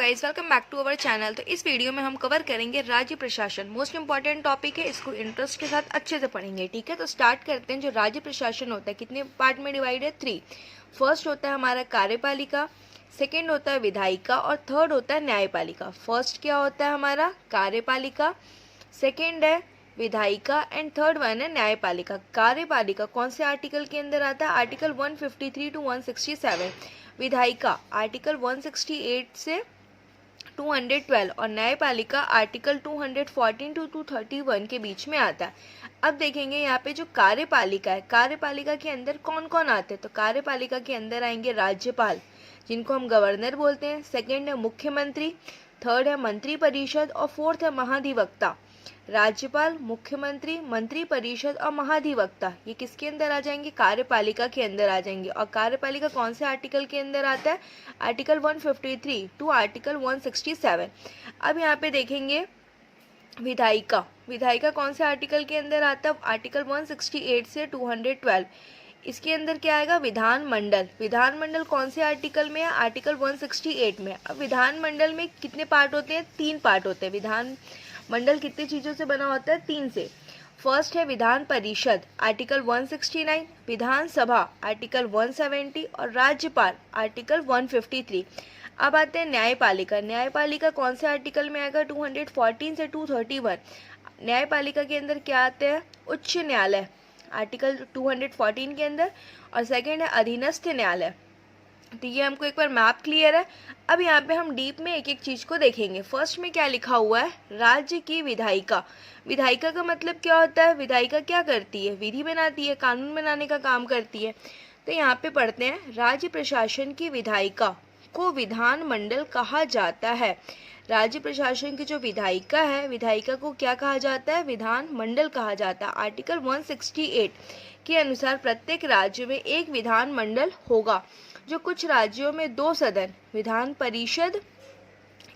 Guys, welcome back to our channel. तो इस video में हम कवर करेंगे राज्य प्रशासन। मोस्ट इंपॉर्टेंट टॉपिक है, इसको इंटरेस्ट के साथ अच्छे से पढ़ेंगे। ठीक है, तो स्टार्ट करते हैं। जो राज्य प्रशासन होता है कितने पार्ट में डिवाइड है? 3। फर्स्ट होता है हमारा कार्यपालिका, सेकेंड होता है विधायिका और थर्ड होता है न्यायपालिका। फर्स्ट क्या होता है हमारा? कार्यपालिका, सेकेंड है विधायिका एंड थर्ड वन है न्यायपालिका। कार्यपालिका कौन से आर्टिकल के अंदर आता है? Article 153 to 167। विधायिका आर्टिकल 168 से 212 और न्यायपालिका आर्टिकल 214 टू 231 के बीच में आता है। अब देखेंगे यहाँ पे जो कार्यपालिका है, कार्यपालिका के अंदर कौन कौन आते हैं? तो कार्यपालिका के अंदर आएंगे राज्यपाल, जिनको हम गवर्नर बोलते हैं, सेकेंड है मुख्यमंत्री, थर्ड है मंत्री परिषद और फोर्थ है महाधिवक्ता। राज्यपाल, मुख्यमंत्री, मंत्री परिषद और महाधिवक्ता ये किसके अंदर आ जाएंगे? कार्यपालिका के अंदर आ जाएंगे। और कार्यपालिका कौन से आर्टिकल के अंदर आता है? Article 153 to article 167। अब यहाँ पे देखेंगे विधायिका, विधायिका कौन से आर्टिकल के अंदर आता है? आर्टिकल 168 से 212। इसके अंदर क्या आएगा? विधानमंडल। विधानमंडल कौन से आर्टिकल में है? आर्टिकल 168 में। अब विधानमंडल में कितने पार्ट होते हैं? 3 पार्ट होते हैं। विधानमंडल कितनी चीजों से बना होता है? 3 से। फर्स्ट है विधान परिषद आर्टिकल 169, विधानसभा आर्टिकल 170 और राज्यपाल आर्टिकल 153। अब आते हैं न्यायपालिका। न्यायपालिका कौन से आर्टिकल में आएगा? 214 से 231। न्यायपालिका के अंदर क्या आते हैं? उच्च न्यायालय आर्टिकल 214 के अंदर, और सेकेंड है अधीनस्थ न्यायालय। तो ये हमको एक बार मैप क्लियर है। अब यहाँ पे हम डीप में एक एक चीज को देखेंगे। फर्स्ट में क्या लिखा हुआ है? राज्य की विधायिका। विधायिका का मतलब क्या होता है? विधायिका क्या करती है? विधि बनाती है, कानून बनाने का काम करती है। तो यहाँ पे पढ़ते हैं, राज्य प्रशासन की विधायिका को विधानमंडल कहा जाता है। राज्य प्रशासन की जो विधायिका है, विधायिका को क्या कहा जाता है? विधानमंडल कहा जाता है। आर्टिकल 168 के अनुसार प्रत्येक राज्य में एक विधानमंडल होगा, जो कुछ राज्यों में 2 सदन, विधान परिषद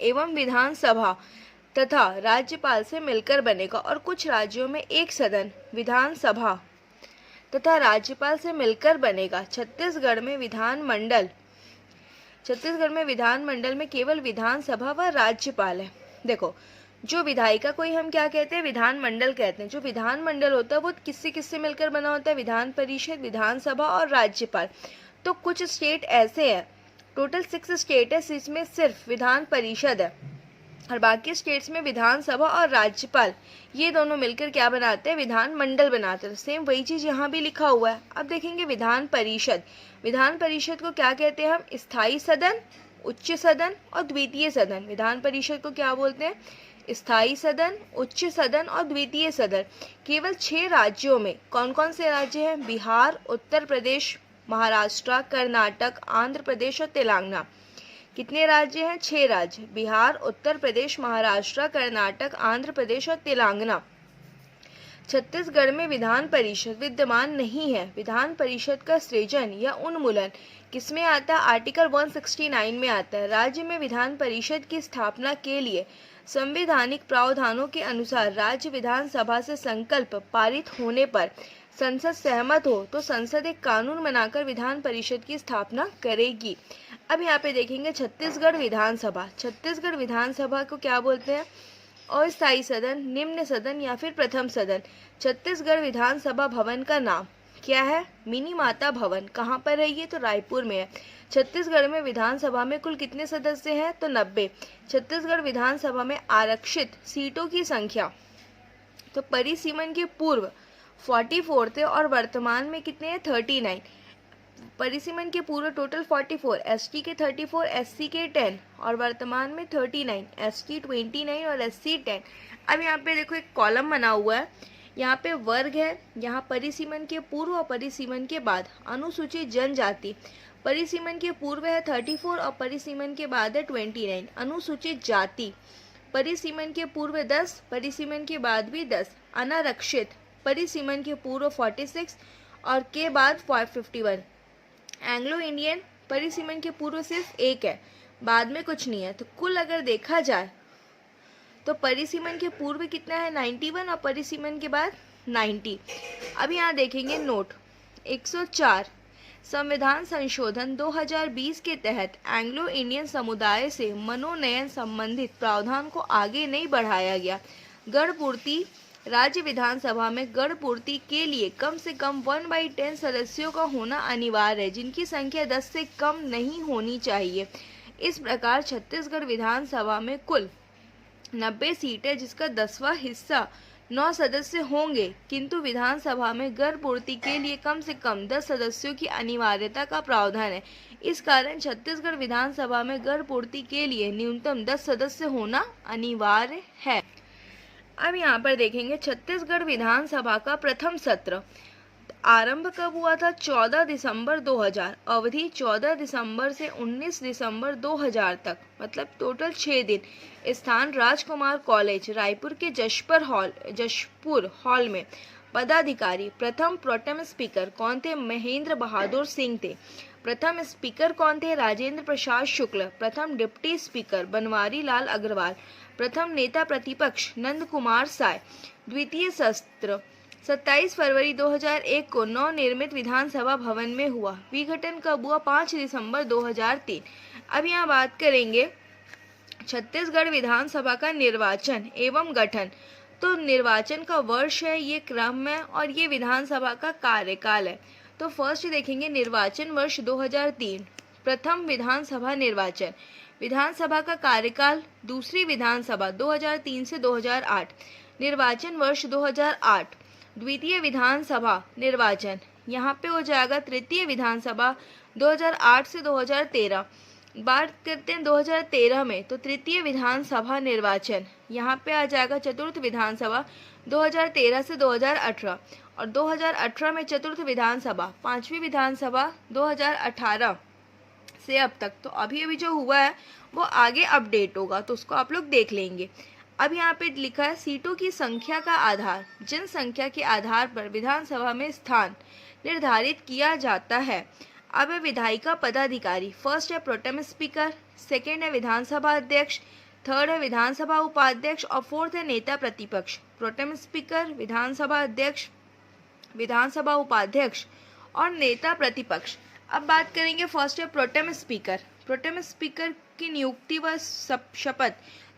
एवं विधानसभा तथा राज्यपाल से मिलकर बनेगा, और कुछ राज्यों में 1 सदन, विधानसभा तथा राज्यपाल से मिलकर बनेगा। छत्तीसगढ़ में विधानमंडल में केवल विधानसभा व राज्यपाल है। देखो, जो विधायिका को ही हम क्या कहते हैं? विधानमंडल कहते हैं। जो विधानमंडल होता है वो किससे किससे मिलकर बना होता है? विधान परिषद, विधानसभा और राज्यपाल। तो कुछ स्टेट ऐसे हैं, टोटल 6 स्टेट है, इसमें सिर्फ विधान परिषद है और बाकी स्टेट्स में विधानसभा और राज्यपाल ये दोनों मिलकर क्या बनाते हैं? विधानमंडल बनाते हैं। सेम वही चीज यहाँ भी लिखा हुआ है। अब देखेंगे विधान परिषद। विधान परिषद को क्या कहते हैं हम? स्थायी सदन, उच्च सदन और द्वितीय सदन। विधान परिषद को क्या बोलते हैं? स्थायी सदन, उच्च सदन और द्वितीय सदन। केवल 6 राज्यों में। कौन कौन से राज्य हैं? बिहार, उत्तर प्रदेश, महाराष्ट्र, कर्नाटक, आंध्र प्रदेश और तेलंगाना। कितने राज्य हैं? 6 राज्य, बिहार, उत्तर प्रदेश, महाराष्ट्र, कर्नाटक, आंध्र प्रदेश और तेलंगाना। छत्तीसगढ़ में विधान परिषद विद्यमान नहीं है। विधान परिषद का सृजन या उन्मूलन किसमें आता है? आर्टिकल 169 में आता है। राज्य में विधान परिषद की स्थापना के लिए संवैधानिक प्रावधानों के अनुसार राज्य विधानसभा से संकल्प पारित होने पर संसद सहमत हो तो संसद एक कानून बनाकर विधान परिषद की स्थापना करेगी। अब यहाँ पे देखेंगे छत्तीसगढ़ विधानसभा। छत्तीसगढ़ विधानसभा को क्या बोलते हैं? अस्थायी सदन, निम्न सदन या फिर प्रथम सदन। छत्तीसगढ़ विधानसभा भवन का नाम क्या है? मिनी माता भवन। कहाँ पर है ये? तो रायपुर में है। छत्तीसगढ़ में विधानसभा में कुल कितने सदस्य हैं? तो 90। छत्तीसगढ़ विधानसभा में आरक्षित सीटों की संख्या, तो परिसीमन के पूर्व 44 थे और वर्तमान में कितने हैं? 39। परिसीमन के पूर्व टोटल 44, एसटी के 34, एससी के 10 और वर्तमान में 39, एसटी 29 और एससी 10। अब यहाँ पे देखो एक कॉलम बना हुआ है, यहाँ पे वर्ग है, यहाँ परिसीमन के पूर्व और परिसीमन के बाद। अनुसूचित जनजाति, परिसीमन के पूर्व है 34 और परिसीमन के बाद है 29। अनुसूचित जाति, परिसीमन के पूर्व 10, परिसीमन के बाद भी 10। अनारक्षित, परिसीमन के पूर्व 46 और के बाद 51। एंग्लो इंडियन, परिसीमन के पूर्व सिर्फ 1 है, बाद में कुछ नहीं है। तो कुल अगर देखा जाए तो परिसीमन के पूर्व कितना है? 91 और परिसीमन के बाद 90। अब यहाँ देखेंगे नोट 104 संविधान संशोधन 2020 के तहत एंग्लो इंडियन समुदाय से मनोनयन संबंधित प्रावधान को आगे नहीं बढ़ाया गया। गण पूर्ति, राज्य विधानसभा में गण पूर्ति के लिए कम से कम 1/10 सदस्यों का होना अनिवार्य है, जिनकी संख्या 10 से कम नहीं होनी चाहिए। इस प्रकार छत्तीसगढ़ विधानसभा में कुल 90 सीटें, जिसका 10वां हिस्सा 9 सदस्य होंगे, किंतु विधानसभा में गण पूर्ति के लिए कम से कम 10 सदस्यों की अनिवार्यता का प्रावधान है। इस कारण छत्तीसगढ़ विधानसभा में गण पूर्ति के लिए न्यूनतम 10 सदस्य होना अनिवार्य है। अब यहाँ पर देखेंगे छत्तीसगढ़ विधानसभा का प्रथम सत्र आरंभ कब हुआ था? 14 दिसंबर 2000। अवधि 14 दिसंबर से 19 दिसंबर 2000 तक, मतलब टोटल 6 दिन। स्थान राजकुमार कॉलेज, रायपुर के जशपुर हॉल में। पदाधिकारी प्रथम प्रोटेम स्पीकर कौन थे? महेंद्र बहादुर सिंह थे। प्रथम स्पीकर कौन थे? राजेंद्र प्रसाद शुक्ल। प्रथम डिप्टी स्पीकर बनवारी लाल अग्रवाल। प्रथम नेता प्रतिपक्ष नंद कुमार साय। द्वितीय सत्र 27 फरवरी 2001 को नवनिर्मित विधानसभा भवन में हुआ। विघटन कब हुआ? 5 दिसंबर 2003। अब यहाँ बात करेंगे छत्तीसगढ़ विधानसभा का निर्वाचन एवं गठन। तो निर्वाचन का वर्ष है, ये क्रम है, और ये विधानसभा का कार्यकाल है। तो फर्स्ट देखेंगे निर्वाचन वर्ष 2003, प्रथम विधानसभा निर्वाचन। विधानसभा का कार्यकाल दूसरी विधानसभा 2003 से 2008। निर्वाचन वर्ष 2008। द्वितीय विधानसभा निर्वाचन यहाँ पे हो जाएगा तृतीय विधानसभा 2008 से 2013। बात करते हैं 2013 में, तो तृतीय विधानसभा निर्वाचन यहाँ पे आ जाएगा चतुर्थ विधानसभा 2013 से 2018, और 2018 में चतुर्थ विधानसभा, पांचवी विधानसभा 2018 से अब तक। तो अभी जो हुआ है वो आगे अपडेट होगा, तो उसको आप लोग देख लेंगे। अब यहाँ पे लिखा है सीटों की संख्या का आधार, जनसंख्या के आधार पर विधानसभा में स्थान निर्धारित किया जाता है। अब है विधायिका पदाधिकारी। फर्स्ट है प्रोटेम स्पीकर, सेकेंड है विधानसभा अध्यक्ष, थर्ड है विधानसभा उपाध्यक्ष, और फोर्थ है नेता प्रतिपक्ष। प्रोटेम स्पीकर, विधानसभा अध्यक्ष, विधानसभा उपाध्यक्ष और नेता प्रतिपक्ष। अब बात करेंगे फर्स्ट है प्रोटेम स्पीकर। प्रोटेम स्पीकर की नियुक्ति व शपथ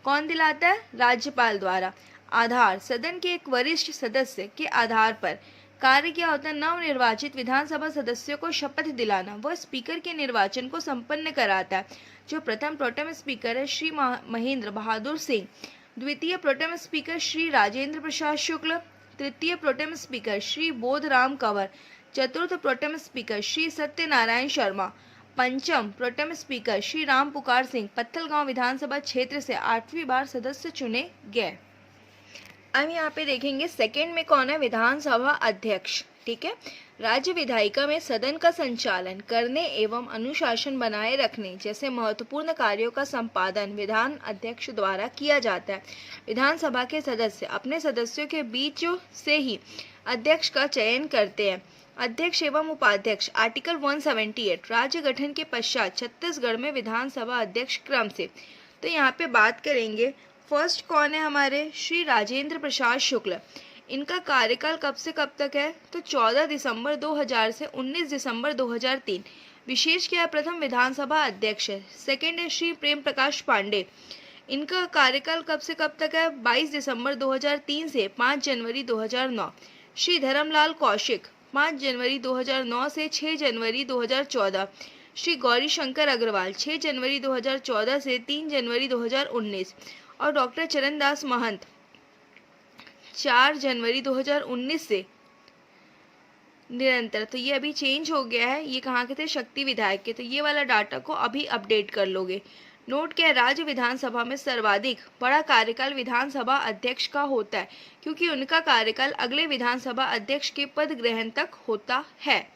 कौन दिलाता है? राज्यपाल द्वारा। आधार सदन के एक वरिष्ठ सदस्य के आधार पर। कार्य क्या होता है? नवनिर्वाचित विधानसभा सदस्यों को शपथ दिलाना। वह स्पीकर के निर्वाचन को संपन्न कराता है। जो प्रथम प्रोटेम स्पीकर है श्री महेंद्र बहादुर सिंह, द्वितीय प्रोटेम स्पीकर श्री राजेंद्र प्रसाद शुक्ल, तृतीय प्रोटेम स्पीकर श्री बोधराम कंवर, चतुर्थ प्रोटेम स्पीकर श्री सत्यनारायण शर्मा, पंचम प्रोटेम स्पीकर श्री राम पुकार सिंह पत्थलगांव विधानसभा क्षेत्र से 8वीं बार सदस्य चुने गए। अब यहाँ पे देखेंगे सेकंड में कौन है? विधानसभा अध्यक्ष। ठीक है, राज्य विधायिका में सदन का संचालन करने एवं अनुशासन बनाए रखने जैसे महत्वपूर्ण कार्यों का संपादन विधान अध्यक्ष द्वारा किया जाता है। विधानसभा के सदस्य अपने सदस्यों के बीच से ही अध्यक्ष का चयन करते हैं। अध्यक्ष एवं उपाध्यक्ष आर्टिकल 178 राज्य गठन के पश्चात छत्तीसगढ़ में विधानसभा अध्यक्ष क्रम से। तो यहाँ पे बात करेंगे फर्स्ट कौन है हमारे? श्री राजेंद्र प्रसाद शुक्ल। इनका कार्यकाल कब से कब तक है? तो 14 दिसंबर 2000 से 19 दिसंबर 2003। विशेष क्या? प्रथम विधानसभा अध्यक्ष है। सेकेंड है श्री प्रेम प्रकाश पांडे। इनका कार्यकाल कब से कब तक है? 22 दिसंबर 2003 से 5 जनवरी 2009। श्री धर्मलाल कौशिक 5 जनवरी 2009 से 6 जनवरी 2014। श्री गौरी शंकर अग्रवाल 6 जनवरी 2014 से 3 जनवरी 2019। और डॉक्टर चरणदास महंत 4 जनवरी 2019 से निरंतर। तो ये अभी चेंज हो गया है, ये कहाँ के थे? शक्ति विधायक के। तो ये वाला डाटा को अभी अपडेट कर लोगे। नोट क्या है? राज्य विधानसभा में सर्वाधिक बड़ा कार्यकाल विधानसभा अध्यक्ष का होता है, क्योंकि उनका कार्यकाल अगले विधानसभा अध्यक्ष के पद ग्रहण तक होता है।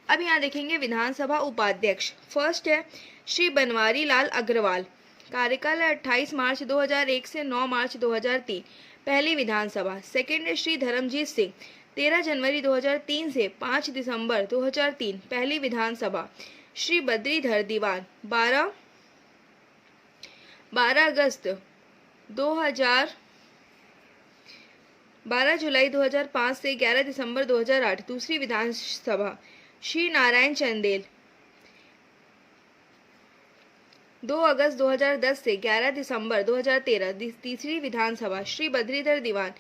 अब यहाँ देखेंगे विधानसभा उपाध्यक्ष। फर्स्ट है श्री बनवारी लाल अग्रवाल। कार्यकाल है 28 मार्च 2001 से 9 मार्च 2003, पहली विधानसभा। सेकेंड है श्री धर्मजीत सिंह 13 जनवरी 2003 से 5 दिसंबर 2003, पहली विधानसभा। श्री बद्रीधर दीवान 12 जुलाई 2005 से 11 दिसंबर 2008, दूसरी विधानसभा। श्री नारायण चंदेल 2 अगस्त 2010 से 11 दिसंबर 2013 तीसरी विधानसभा। श्री बद्रीधर दीवान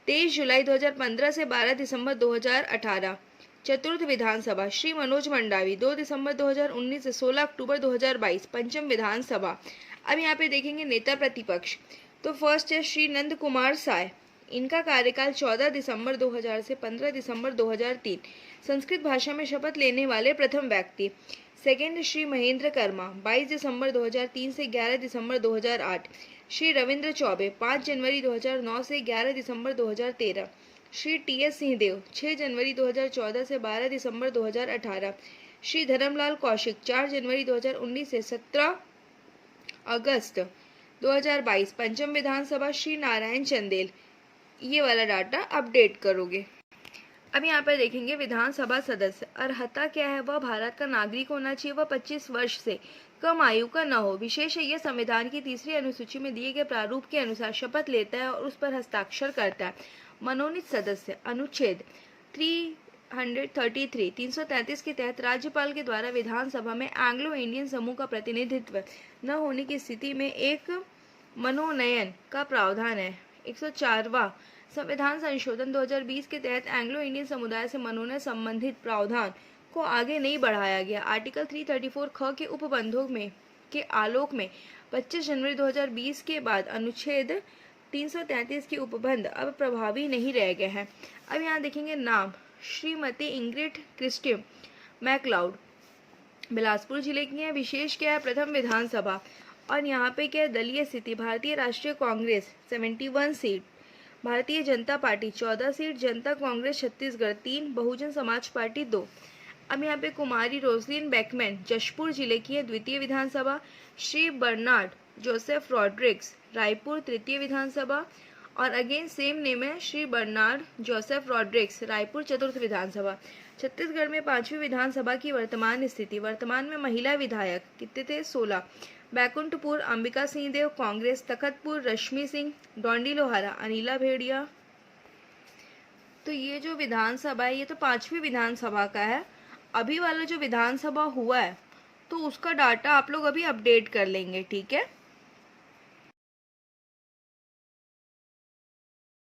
23 जुलाई 2015 से 12 दिसंबर 2018 चतुर्थ विधानसभा। श्री मनोज मंडावी 2 दिसंबर 2019 से 16 अक्टूबर 2022 पंचम विधानसभा। अब यहाँ पे देखेंगे नेता प्रतिपक्ष, तो फर्स्ट है श्री नंद कुमार साय, इनका कार्यकाल 14 दिसंबर 2000 से 15 दिसंबर 2003, संस्कृत भाषा में शपथ लेने वाले प्रथम व्यक्ति। सेकेंड श्री महेंद्र कर्मा 22 दिसंबर 2003 से 11 दिसंबर 2008, श्री रविंद्र चौबे 5 जनवरी 2009 से 11 दिसंबर 2013, श्री टी.एस. सिंहदेव 6 जनवरी 2014 से 12 दिसंबर 2018, श्री धर्मलाल कौशिक 4 जनवरी 2019 से 17 अगस्त 2022 पंचम विधानसभा। श्री नारायण चंदेल, ये वाला डाटा अपडेट करोगे। अब यहाँ पर देखेंगे विधानसभा सदस्य, अर्हता क्या है, वह भारत का नागरिक होना चाहिए, वह 25 वर्ष से कम आयु का न हो। विशेष है यह संविधान की तीसरी अनुसूची में दिए गए प्रारूप के अनुसार शपथ लेता है और उस पर हस्ताक्षर करता है। मनोनीत सदस्य, अनुच्छेद 333 के तहत राज्यपाल के द्वारा विधानसभा में एंग्लो इंडियन समूह का प्रतिनिधित्व न होने की स्थिति में एक मनोनयन का प्रावधान है। 104वां संविधान संशोधन 2020 के तहत एंग्लो इंडियन समुदाय से मनोनयन संबंधित प्रावधान को आगे नहीं बढ़ाया गया। आर्टिकल 334 ख के उपबंधों में के आलोक में 25 जनवरी 2020 के बाद अनुच्छेद 333 के उपबंध अब प्रभावी नहीं रह गए हैं। अब यहाँ देखेंगे नाम, Shrimati Ingrid Christie McLeod, Bilaspur जिले की है। विशेष क्या है, प्रथम विधानसभा। और यहाँ पे क्या है, दलीय स्थिति, भारतीय राष्ट्रीय Congress 71 seat, Bharatiya Janata party 14 seat, जनता कांग्रेस छत्तीसगढ़ 3, बहुजन समाज पार्टी 2। अब यहाँ पे कुमारी रोजलिन बैकमैन जशपुर जिले की है, द्वितीय विधानसभा। श्री बर्नार्ड जोसेफ रॉड्रिक्स रायपुर तृतीय विधानसभा। और अगेन सेम नेम है, श्री बर्नार्ड जोसेफ रॉड्रिक्स रायपुर चतुर्थ विधानसभा। छत्तीसगढ़ में 5वीं विधानसभा की वर्तमान स्थिति, वर्तमान में महिला विधायक कितने थे, 16। बैकुंठपुर अंबिका सिंहदेव कांग्रेस, तखतपुर रश्मि सिंह, डोंडी लोहारा अनिला भेड़िया। तो ये जो विधानसभा है ये तो 5वीं विधानसभा का है। अभी वाला जो विधानसभा हुआ है तो उसका डाटा आप लोग अभी अपडेट कर लेंगे, ठीक है।